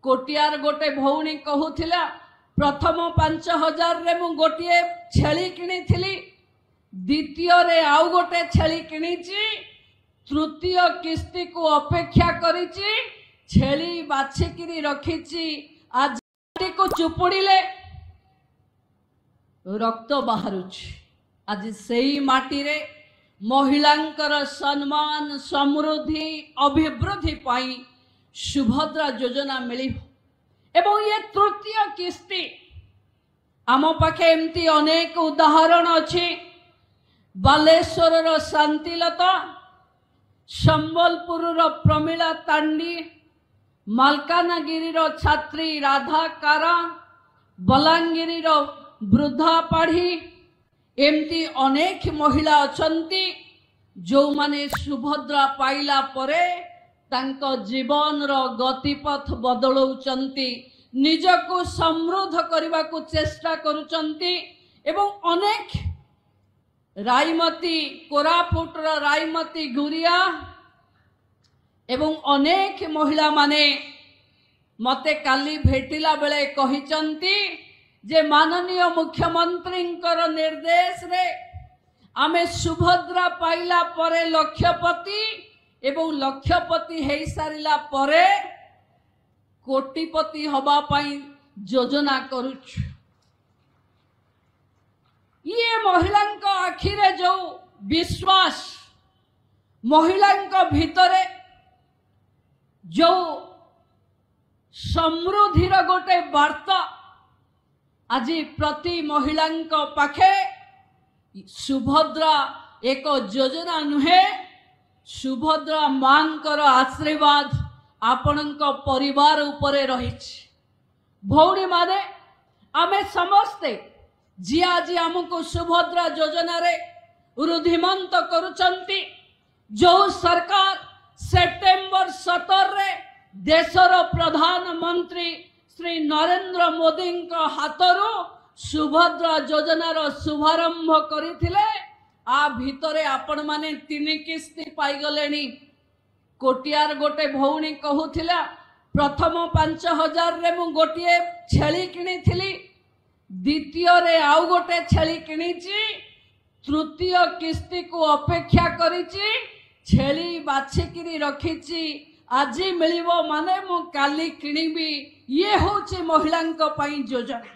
कोटियार गोटे भौणी कहूथिला प्रथम 5000 रे मु गोटे छेली किनी थिली, द्वितीय रे आउ गोटे छेली किनीची, तृतीय किस्ती को अपेक्षा करिची, छेली बाछिकिरी रखिची। आज को चुपुड़िले रक्त बाहरुची। आज सेई माटी रे महिलांकर सम्मान समृद्धि अभिवृद्धि पाई सुभद्रा योजना मिली। एवं ये तृतीय किस्ती आम पाखे एमती अनेक उदाहरण अच्छी। बालेश्वर शांतिलता, संबलपुर प्रमिला तांडी, मालकानगिरी छात्री राधा कारा, बलांगीर वृद्धा पाढ़ी, एमती अनेक महिला अछंती जो माने सुभद्रा पाइला परे तांको जीवन रो गतिपथ बदलौचंती, निजको समृद्ध करबा को चेष्टा करूचंती। एवं अनेक रायमती कोरापुट रायमती गुरिया एवं अनेक महिला माने मते काली भेटिला बेले कहिचंती जे माननीय मुख्यमंत्री निर्देश रे आमे सुभद्रा पाइला परे लक्षपति एवं लक्षपति हेई सारिला परे कोटिपति हबा पाई योजना करूछु। ये महिलांका आखिरे जो विश्वास, महिलांका भितरे जो समृद्धिर गोटे वार्ता आज प्रति महिलांका पाखे सुभद्रा एक योजना नुहे, सुभद्रा मांकर आशीर्वाद आपणक परिवार उपरे रहिछि। भौणी माने आमे समस्ते जी आज आमको सुभद्रा योजना रे रुद्धिमंत करुचंती। जो सरकार सेप्टेम्बर 17 रे देशर प्रधानमंत्री श्री नरेंद्र मोदी हाथरू सुभद्रा योजनार शुभारंभ करथिले, आ भितरे आपण माने 3 किस्ती पाइगलेनी। कोटियार गोटे भौणी कहूथिला प्रथम 5000 रे मु गोटे छेली किनी थिली, द्वितीय रे आउ गोटे छेली किनीची, तृतीय किस्ती को अपेक्षा करिची, छेली बाछिकिरी रखिची। आज मिलिबो माने मु काली किनिबी। ये होचे महिलांक पई योजना।